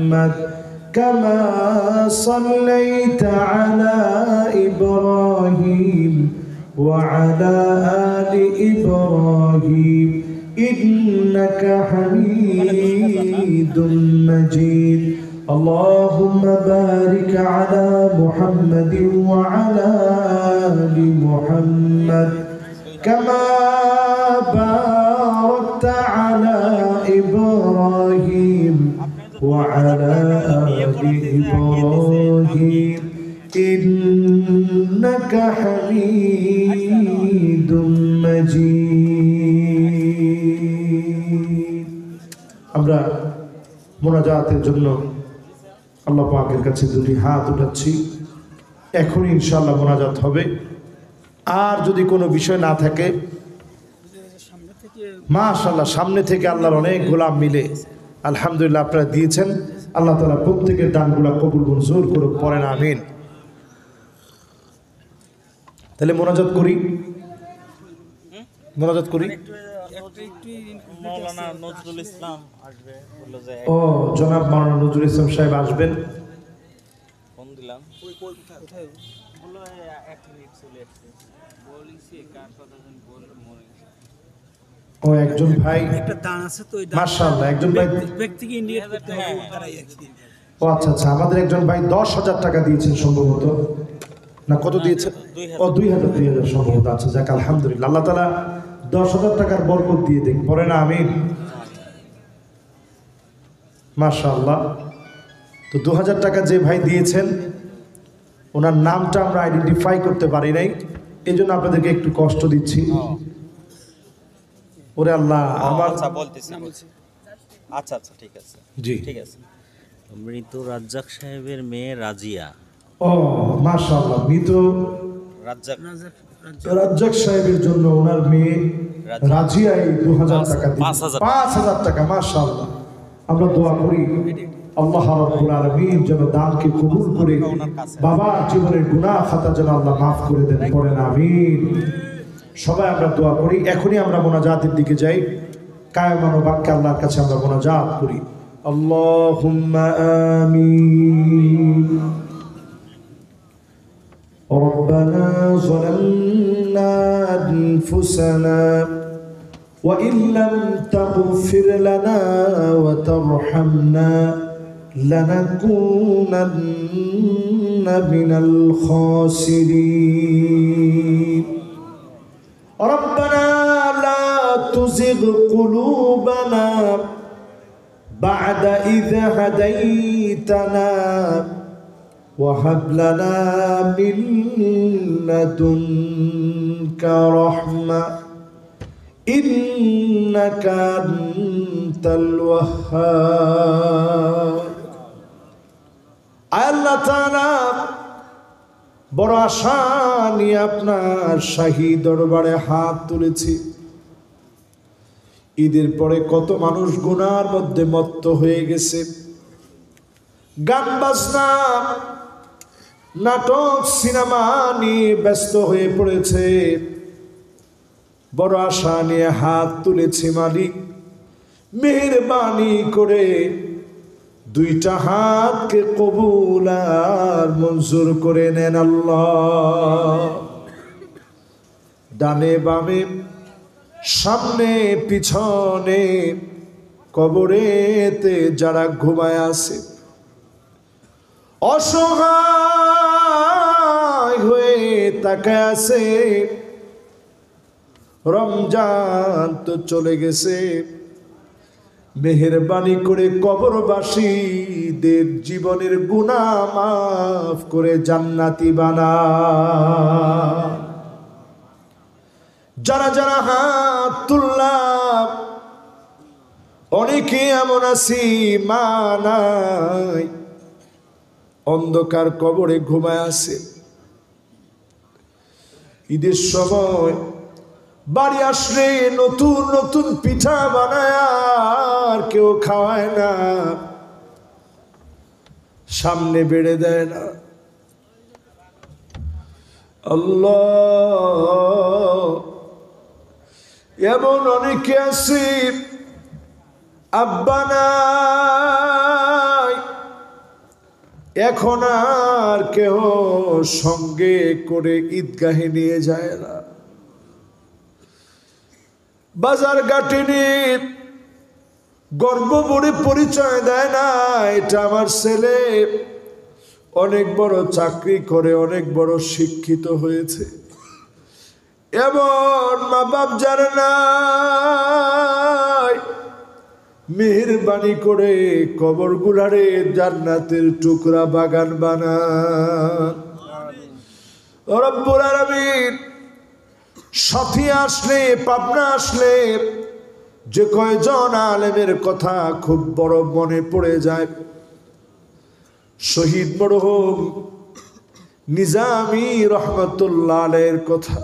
محمد كما صليت على إبراهيم وعلى آل إبراهيم إنك حميد مجيد اللهم بارك على محمد وعلى آل محمد كما باركت على إبراهيم وعلى آل إبراهيم إنك حميد مجيد আমরা মোনাজাতের জন্য আল্লাহ পাকের কাছে দুটি হাত উঠাচ্ছি। এখনই ইনশাআল্লাহ মোনাজাত হবে। আর যদি কোনো বিষয় না থাকে মাশাআল্লাহ সামনে থেকে আল্লাহর অনেক গোলাম মিলে আলহামদুলিল্লাহ আপনারা দিয়েছেন। আল্লাহ তাআলা প্রত্যেকের দানগুলো কবুল মঞ্জুর করুক, পড়েন আমিন। তাহলে মোনাজাত করি, মোনাজাত করি। মাওলানা নজরুল ইসলাম আসবে, বললো যে ও জনাব মাওলানা নজরুল ইসলাম সাহেব আসবেন। ফোন দিলাম, কোথায় বললো 1 মিনিট চলে আসছে, বলিছি কার কথা যেন বললো মনে। ও একজন ভাই একটা দান আছে তো, মাশাআল্লাহ একজন ভাই ব্যক্তিকে ইন্ডিয়া করতে হবে তারাই আছে। ও আচ্ছা আচ্ছা, আমাদের একজন ভাই 10,000 টাকা দিয়েছেন সম্ভবত, না কত দিয়েছেন? ও 2000 সম্ভবত। আচ্ছা যাক আলহামদুলিল্লাহ, আল্লাহ তাআলা 10,000 টাকার বরকত দিয়ে দেন, পড়ে না আমিন। মাশাআল্লাহ। তো 2000 টাকা যে ভাই দিয়েছেন ওনার নামটা আমরা আইডেন্টিফাই করতে পারি নাই, এই জন্য আপনাদেরকে একটু কষ্ট দিচ্ছি। ওরে আল্লাহ আমার আচ্ছা বলতেছি। আচ্ছা আচ্ছা ঠিক আছে, জি ঠিক আছে। মৃত রাজ্জাক সাহেবের মেয়ে রাজিয়া। ও মাশাআল্লাহ, মৃত রাজ্জাক রাজ্জাক সাহেবের জন্য ওনার মেয়ে রাজিয়া এই 2000 টাকা দিয়েছে, 5000 টাকা। মাশাআল্লাহ, আমরা দোয়া করি আল্লাহ রাব্বুল আলামিন যেন দানকে কবুল করে বাবার জীবনের গুনাহ খাতা যেন আল্লাহ মাফ করে দেন, পড়েন আমিন। সবাই আমরা দোয়া করি। এখনই আমরা মোনাজাতের দিকে যাই, কায়মানো বাক্যে আল্লাহর কাছে আমরা মোনাজাত করি। আল্লাহুম্মা আমিন। ربنا ظلمنا أنفسنا وإن لم تغفر لنا وترحمنا لنكونن من الخاسرين ربنا لا تزغ قلوبنا بعد إذ هديتنا وهب لنا من لدنك رحمة إنك أنت الوهاب আল্লাহ তাআলা বড় আশা নিয়ে আপনার শাহী দরবারে হাত তুলেছি। ঈদের পরে কত মানুষ গুনার মধ্যে মত্ত হয়ে গেছে, গান বাজনা নাটক সিনেমা নিয়ে ব্যস্ত হয়ে পড়েছে। বড় আশা নিয়ে হাত তুলেছি, মালিক মেহেরবানি করে দুইটা হাতকে কবুল আর মঞ্জুর করে নেন আল্লাহ। ডানে বামে সামনে পিছনে কবরেতে যারা ঘুমায় আছে, অসহায় হয়ে তাকায় আছে, রমজান তো চলে গেছে, মেহেরবানি করে কবরবাসীদের জীবনের গুনাহ মাফ করে জান্নাতি বানা। যারা যারা হাত তুললাম, অনেকে এমন আছি মা নাই, অন্ধকার কবরে ঘুমায় আছে। ঈদের সময় বাড়ি আসলে নতুন নতুন পিঠা বানায় আর কেউ খাওয়ায় না, সামনে বেড়ে দেয় না। আল্লাহ, এমন অনেকে আছে আব্বা নাই, এখন আর কেহ সঙ্গে করে ঈদগাহে নিয়ে যায় না, বাজার ঘাটে নিয়ে গর্ব ভরে পরিচয় দেয় না, এটা আমার ছেলে অনেক বড় চাকরি করে, অনেক বড় শিক্ষিত হয়েছে। এমন মা বাপ জানে না, মেহেরবানি করে কবর গুলারে জান্নাতের টুকরা বাগান বানান। রব্বুল আলামিন সাথী আসলে, পাবনা আসলে যে কয়জন আলেমের কথা খুব বড় মনে পড়ে যায়, শহীদ মরহুম নিজামী রহমতুল্লাহ আলাইহির কথা,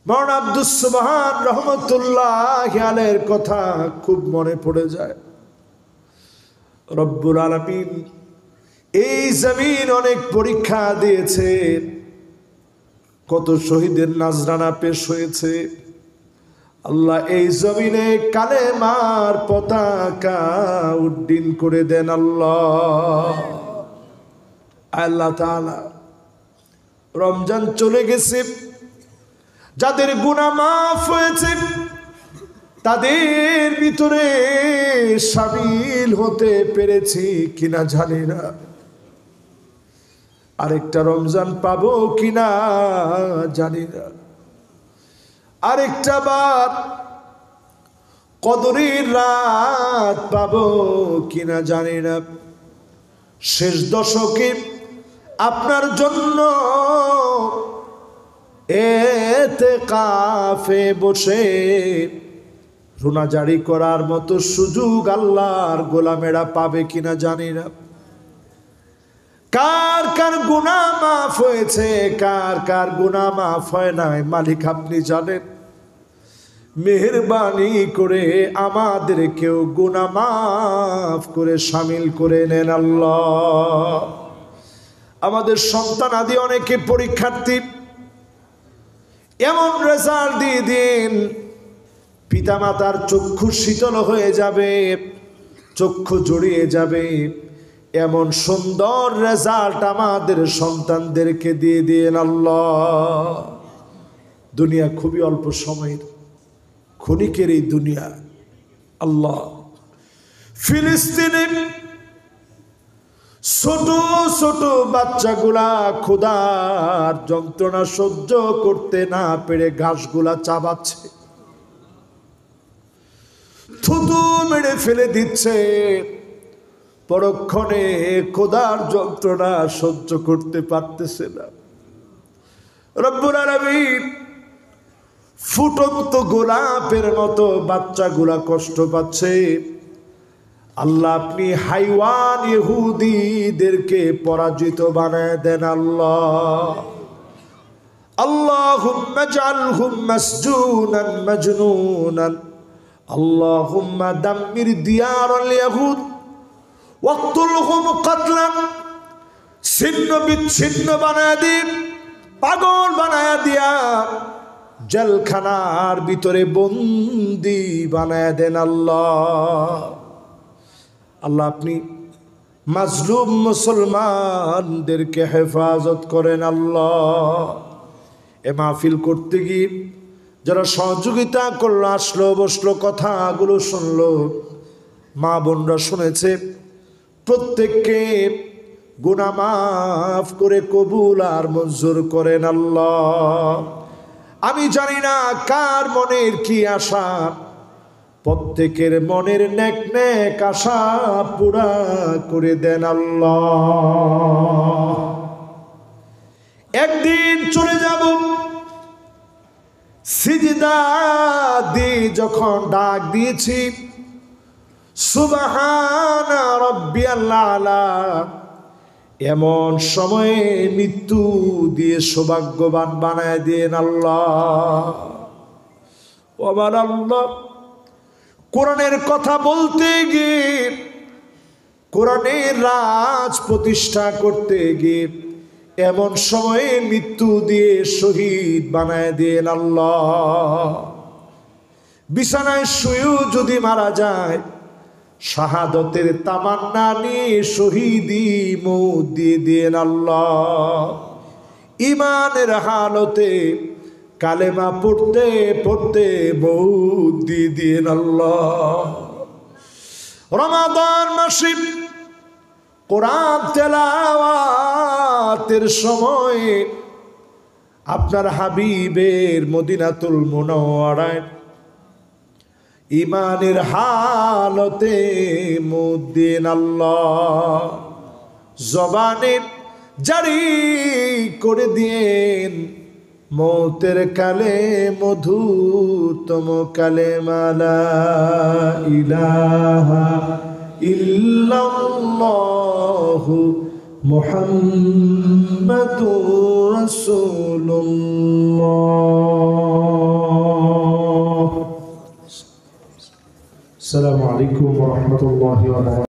মাওলানা আব্দুস সুবহান রহমতুল্লাহ আলাইহির কথা খুব মনে পড়ে যায়। রব্বুল আলামিন এই জমিন অনেক পরীক্ষা দিয়েছে, কত শহীদের নাজরানা পেশ হয়েছে। আল্লাহ এই জমিনে কালেমার পতাকা উড্ডীন করে দেন। আল্লাহ আল্লাহ তাআলা রমজান চলে গেছে, যাদের গুনাহ মাফ হয়েছে তাদের ভিতরে শামিল হতে পেরেছি কিনা জানি না, আরেকটা রমজান পাবো কিনা জানি না, আরেকটা বার কদরের রাত পাবো কিনা জানি না। শেষ দশকে আপনার জন্য ইতিকাফে বসে রুনাজারি করার মতো সুযোগ আল্লাহর গোলামেরা পাবে কিনা জানি না। কার কার গুনাহ মাফ হয়েছে, কার কার গুনাহ মাফ হয় নাই, মালিক আপনি জানেন। মেহেরবানি করে আমাদেরকেও গুনাহ মাফ করে শামিল করে নেন আল্লাহ। আমাদের সন্তান আদি অনেকে পরীক্ষার্থী, এমন রেজাল্ট দিয়ে দিন পিতামাতার চক্ষু শীতল হয়ে যাবে, চক্ষু জড়িয়ে যাবে, এমন সুন্দর রেজাল্ট আমাদের সন্তানদেরকে দিয়ে দিন আল্লাহ। দুনিয়া খুবই অল্প সময়ের, ক্ষণিকের এই দুনিয়া। আল্লাহ ফিলিস্তিনে ছোট ছোট বাচ্চাগুলা ক্ষুধার যন্ত্রণা সহ্য করতে না পেরে ঘাসগুলা চাবাচ্ছে, থুতু মেরে ফেলে দিচ্ছে, পরক্ষণে ক্ষুধার যন্ত্রণা সহ্য করতে পারতেছে না। রব্বুল আলামিন ফুটন্ত গোলাপের মতো বাচ্চাগুলা কষ্ট পাচ্ছে। আল্লাহ আপনি হাইওয়ান ইহুদিদেরকে পরাজিত বানায় দেন আল্লাহ। আল্লাহুম্মা জাআলহুম মাসজুনান মাজনুনান, আল্লাহুম্মা দাম্মির দিয়ারাল ইয়াহুদ ওয়াকতুলহুম কাতলান, ছিন্ন বিচ্ছিন্ন বানায় দিন, পাগল বানায় দিয়া জেলখানার ভিতরে বন্দি বানায় দেন আল্লাহ। আল্লাহ আপনি মাজলুম মুসলমানদেরকে হেফাজত করেন আল্লাহ। এ মাহফিল করতে গিয়ে যারা সহযোগিতা করলো, আসলো, বসলো, কথাগুলো শুনলো, মা বোনরা শুনেছে, প্রত্যেককে গুনাহ মাফ করে কবুল আর মঞ্জুর করেন আল্লাহ। আমি জানি না কার মনের কি আশা, প্রত্যেকের মনের নেক নেক আশা পুরা করে দেন আল্লাহ। একদিন চলে যাব, সিজদা দিয়ে যখন ডাক দিয়েছি সুবহানা রাব্বিয়াল আলা, এমন সময়ে মৃত্যু দিয়ে সৌভাগ্যবান বানায় দেন আল্লাহ। ওবার আল্লাহ কোরআনের কথা বলতে গিয়ে, কোরআনের রাজ প্রতিষ্ঠা করতে গিয়ে এমন সময়ে মৃত্যু দিয়ে শহীদ বানায় দেন আল্লাহ। বিছানায় শুয়েও যদি মারা যায়, শাহাদতের তামান্না নিয়ে শহীদি মৌত দিয়ে দেন আল্লাহ। ইমানের হালতে কালেমা পড়তে পড়তে মৌত দিয়ে দেন আল্লাহ। রমাদান মাসে কোরআন তেলাওয়াতের সময় আপনার হাবিবের মদিনাতুল মুনাওয়ারায় ইমানের হালতে মুদ্দিন আল্লাহ জবানে জারি করে দিন মৌতের কালে মধুরতম কালেমা লা ইলাহা ইল্লাল্লাহু মুহাম্মাদুর রাসূলুল্লাহ। আসসালামু আলাইকুম ওয়া রাহমাতুল্লাহি ওয়া বারাকাতুহু।